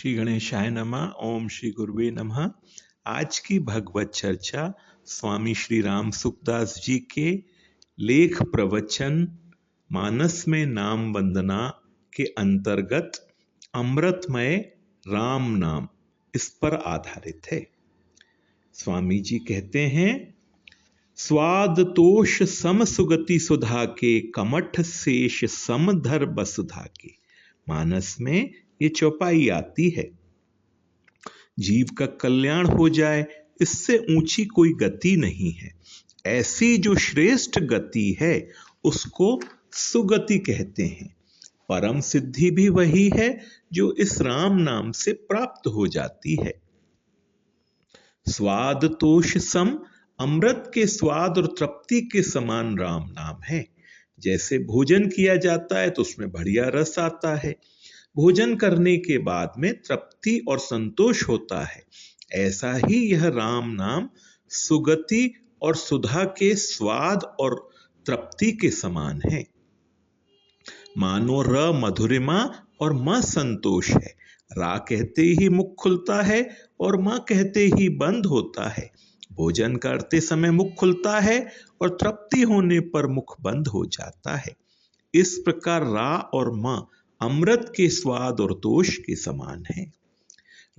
श्री गणेशाय नमः। ओम श्री गुरुवे नमः। आज की भगवत चर्चा स्वामी श्री राम सुखदास जी के लेख प्रवचन मानस में नाम वंदना के अंतर्गत अमृतमय राम नाम, इस पर आधारित है। स्वामी जी कहते हैं, स्वाद तोष सम सुगति सुधा के, कमठ शेष समधर बसुधा के। मानस में ये चौपाई आती है। जीव का कल्याण हो जाए, इससे ऊंची कोई गति नहीं है। ऐसी जो श्रेष्ठ गति है उसको सुगति कहते हैं। परम सिद्धि भी वही है जो इस राम नाम से प्राप्त हो जाती है। स्वाद तोष सम, अमृत के स्वाद और तृप्ति के समान राम नाम है। जैसे भोजन किया जाता है तो उसमें बढ़िया रस आता है, भोजन करने के बाद में तृप्ति और संतोष होता है। ऐसा ही यह राम नाम सुगति और सुधा के स्वाद और तृप्ति के समान है। मानो र मधुरिमा और म संतोष है। रा कहते ही मुख खुलता है और म कहते ही बंद होता है। भोजन करते समय मुख खुलता है और तृप्ति होने पर मुख बंद हो जाता है। इस प्रकार रा और म अमृत के स्वाद और तोष के समान है।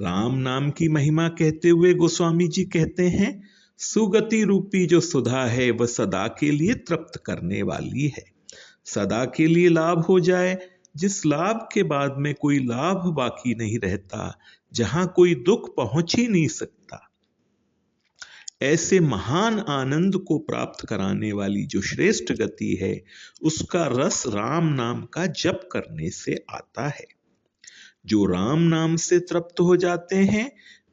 राम नाम की महिमा कहते हुए गोस्वामी जी कहते हैं, सुगति रूपी जो सुधा है वह सदा के लिए तृप्त करने वाली है। सदा के लिए लाभ हो जाए, जिस लाभ के बाद में कोई लाभ बाकी नहीं रहता, जहां कोई दुख पहुंच ही नहीं सकता, ऐसे महान आनंद को प्राप्त कराने वाली जो श्रेष्ठ गति है, उसका रस राम नाम का जप करने से आता है। जो राम नाम से तृप्त हो जाते हैं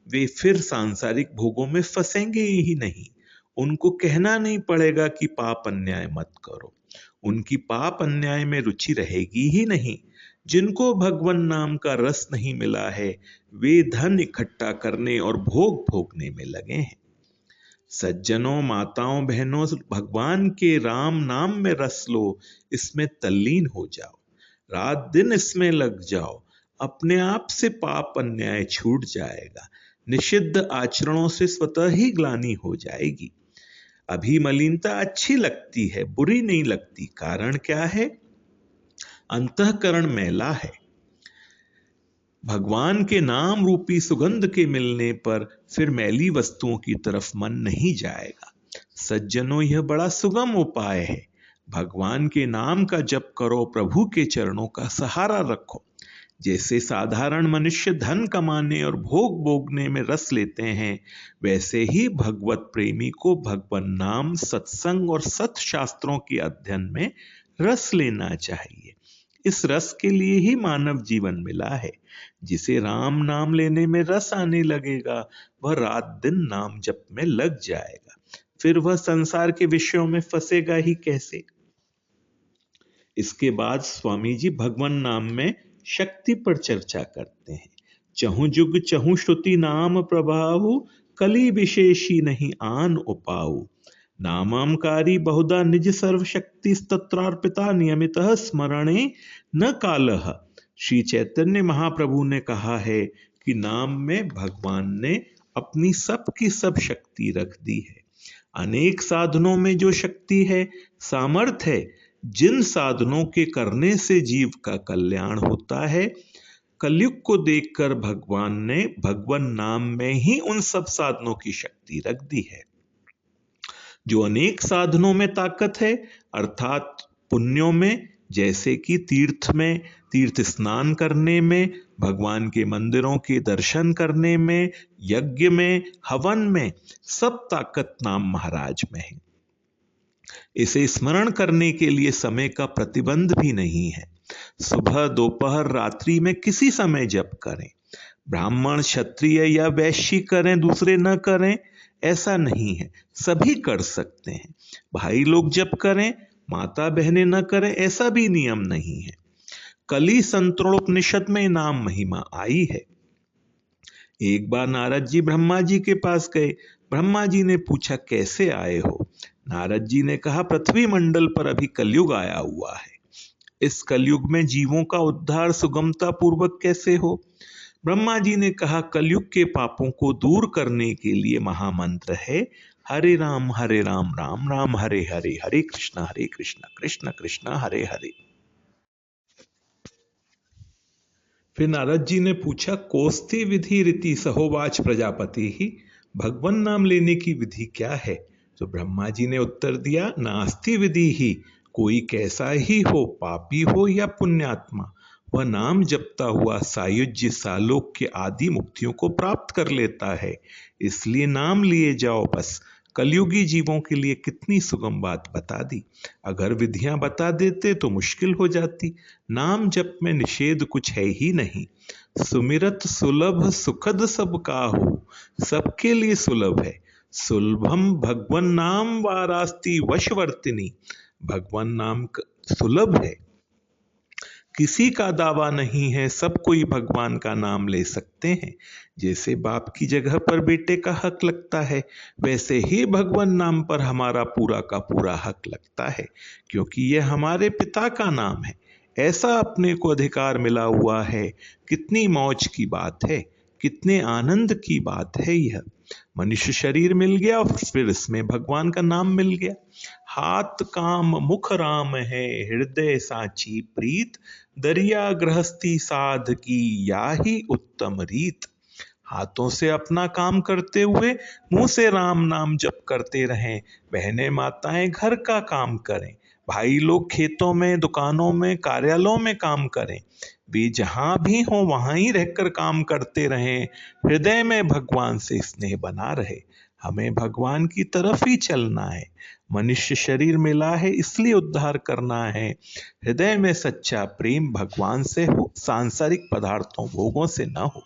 वे फिर सांसारिक भोगों में फंसेंगे ही नहीं। उनको कहना नहीं पड़ेगा कि पाप अन्याय मत करो, उनकी पाप अन्याय में रुचि रहेगी ही नहीं। जिनको भगवान नाम का रस नहीं मिला है वे धन इकट्ठा करने और भोग भोगने में लगे हैं। सज्जनों, माताओं, बहनों, भगवान के राम नाम में रस लो, इसमें तल्लीन हो जाओ, रात दिन इसमें लग जाओ। अपने आप से पाप अन्याय छूट जाएगा, निषिद्ध आचरणों से स्वतः ही ग्लानि हो जाएगी। अभी मलिनता अच्छी लगती है, बुरी नहीं लगती। कारण क्या है? अंतःकरण मैला है। भगवान के नाम रूपी सुगंध के मिलने पर फिर मैली वस्तुओं की तरफ मन नहीं जाएगा। सज्जनों, यह बड़ा सुगम उपाय है। भगवान के नाम का जप करो, प्रभु के चरणों का सहारा रखो। जैसे साधारण मनुष्य धन कमाने और भोग भोगने में रस लेते हैं, वैसे ही भगवत प्रेमी को भगवान नाम, सत्संग और सत शास्त्रों के अध्ययन में रस लेना चाहिए। इस रस के लिए ही मानव जीवन मिला है। जिसे राम नाम लेने में रस आने लगेगा, वह रात दिन नाम जप में लग जाएगा। फिर वह संसार के विषयों में फंसेगा ही कैसे? इसके बाद स्वामी जी भगवान नाम में शक्ति पर चर्चा करते हैं। चहु जुग चहु श्रुति नाम प्रभाहु, कली विशेषी नहीं आन उपाऊ। नामामकारी बहुधा निज सर्व शक्ति तत्रार्पिता, नियमितः स्मरणे न कालः। श्री चैतन्य महाप्रभु ने कहा है कि नाम में भगवान ने अपनी सब की सब शक्ति रख दी है। अनेक साधनों में जो शक्ति है, सामर्थ्य है, जिन साधनों के करने से जीव का कल्याण होता है, कलयुग को देखकर भगवान ने भगवान नाम में ही उन सब साधनों की शक्ति रख दी है। जो अनेक साधनों में ताकत है, अर्थात पुण्यों में, जैसे कि तीर्थ में, तीर्थ स्नान करने में, भगवान के मंदिरों के दर्शन करने में, यज्ञ में, हवन में, सब ताकत नाम महाराज में है। इसे स्मरण करने के लिए समय का प्रतिबंध भी नहीं है। सुबह, दोपहर, रात्रि में किसी समय जप करें। ब्राह्मण, क्षत्रिय या वैश्य करें, दूसरे न करें, ऐसा नहीं है। सभी कर सकते हैं। भाई लोग जप करें, माता बहनें न करें, ऐसा भी नियम नहीं है। कली संतरोपनिषद में नाम महिमा आई है। एक बार नारद जी ब्रह्मा जी के पास गए। ब्रह्मा जी ने पूछा, कैसे आए हो? नारद जी ने कहा, पृथ्वी मंडल पर अभी कलयुग आया हुआ है। इस कलयुग में जीवों का उद्धार सुगमता पूर्वक कैसे हो? ब्रह्मा जी ने कहा कलयुग के पापों को दूर करने के लिए महामंत्र है हरे राम राम राम हरे हरे, हरे कृष्ण कृष्ण कृष्ण हरे हरे। फिर नारद जी ने पूछा कोस्ति विधि रीति सहोवाच प्रजापति ही, भगवान नाम लेने की विधि क्या है? तो ब्रह्मा जी ने उत्तर दिया नास्ति विधि ही, कोई कैसा ही हो, पापी हो या पुण्यात्मा, वह नाम जपता हुआ सायुज्य सालोक के आदि मुक्तियों को प्राप्त कर लेता है। इसलिए नाम लिए जाओ बस। कलयुगी जीवों के लिए कितनी सुगम बात बता दी। अगर विधियां बता देते तो मुश्किल हो जाती। नाम जप में निषेध कुछ है ही नहीं। सुमिरत सुलभ सुखद सब काहू, सबके लिए सुलभ है। सुलभम भगवन नाम वारास्ति वशवर्तिनी, भगवान नाम सुलभ है, किसी का दावा नहीं है, सब कोई भगवान का नाम ले सकते हैं। जैसे बाप की जगह पर बेटे का हक लगता है, वैसे ही भगवान नाम पर हमारा पूरा का पूरा हक लगता है, क्योंकि यह हमारे पिता का नाम है। ऐसा अपने को अधिकार मिला हुआ है। कितनी मौज की बात है, कितने आनंद की बात है। यह मनुष्य शरीर मिल गया और फिर इसमें भगवान का नाम मिल गया। हाथ काम मुख राम है, हृदय साची प्रीत, दरिया गृहस्थी साध की या ही उत्तम रीत। हाथों से अपना काम करते हुए मुंह से राम नाम जप करते रहें। बहनें माताएं घर का काम करें। भाई लोग खेतों में, दुकानों में, कार्यालयों में काम करें। वे जहां भी हों वहां ही रहकर काम करते रहें। हृदय में भगवान से स्नेह बना रहे। हमें भगवान की तरफ ही चलना है। मनुष्य शरीर मिला है इसलिए उद्धार करना है। हृदय में सच्चा प्रेम भगवान से हो, सांसारिक पदार्थों भोगों से न हो।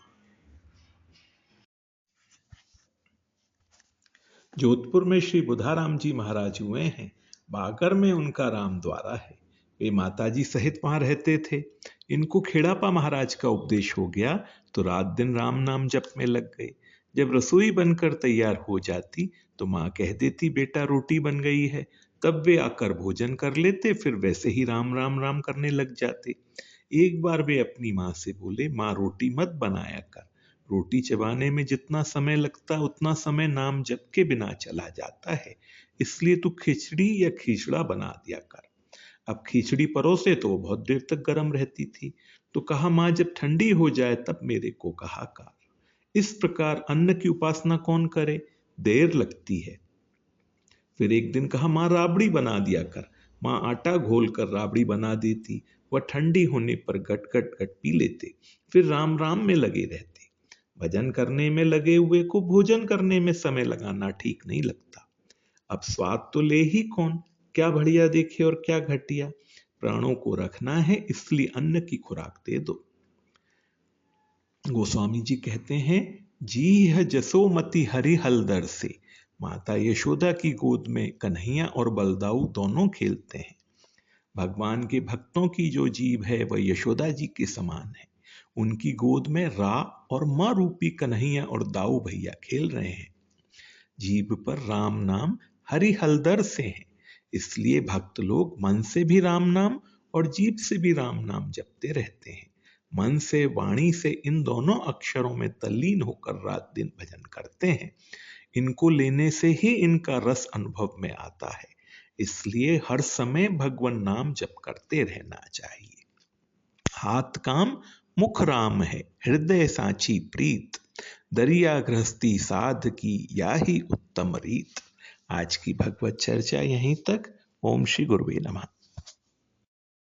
जोधपुर में श्री बुधाराम जी महाराज हुए हैं। बागर में उनका राम द्वारा है। वे माताजी सहित वहां रहते थे। इनको खेड़ापा महाराज का उपदेश हो गया तो रात दिन राम नाम जप में लग गए। जब रसोई बनकर तैयार हो जाती तो माँ कह देती बेटा रोटी बन गई है। तब वे आकर भोजन कर लेते, फिर वैसे ही राम राम राम करने लग जाते। एक बार वे अपनी माँ से बोले माँ रोटी मत बनाया कर, रोटी चबाने में जितना समय लगता उतना समय नाम जप के बिना चला जाता है, इसलिए तू खिचड़ी या खिचड़ा बना दिया कर। अब खिचड़ी परोसे तो वो बहुत देर तक गर्म रहती थी, तो कहा माँ जब ठंडी हो जाए तब मेरे को कहा कर। इस प्रकार अन्न की उपासना कौन करे, देर लगती है। फिर एक दिन कहा माँ राबड़ी बना दिया कर। माँ आटा घोल कर राबड़ी बना देती। वह ठंडी होने पर गट गट गट पी लेते। फिर राम राम में लगे रहते। भजन करने में लगे हुए को भोजन करने में समय लगाना ठीक नहीं लगता। अब स्वाद तो ले ही कौन, क्या बढ़िया देखे और क्या घटिया। प्राणों को रखना है इसलिए अन्न की खुराक दे दो। गोस्वामी जी कहते हैं जी है जसोमती हरि हलदर से, माता यशोदा की गोद में कन्हैया और बलदाऊ दोनों खेलते हैं। भगवान के भक्तों की जो जीव है वह यशोदा जी के समान है। उनकी गोद में रा और मां रूपी कन्हैया और दाऊ भैया खेल रहे हैं। जीभ पर राम नाम हरि हलदर से है, इसलिए भक्त लोग मन से भी राम नाम और जीभ से भी राम नाम जपते रहते हैं। मन से, वाणी से, इन दोनों अक्षरों में तल्लीन होकर रात दिन भजन करते हैं। इनको लेने से ही इनका रस अनुभव में आता है। इसलिए हर समय भगवान नाम जप करते रहना चाहिए। हाथ काम मुख राम है, हृदय साची प्रीत, दरिया गृहस्थी साध की या ही उत्तम रीत। आज की भगवत चर्चा यहीं तक। ओम श्री गुरुवे नमः।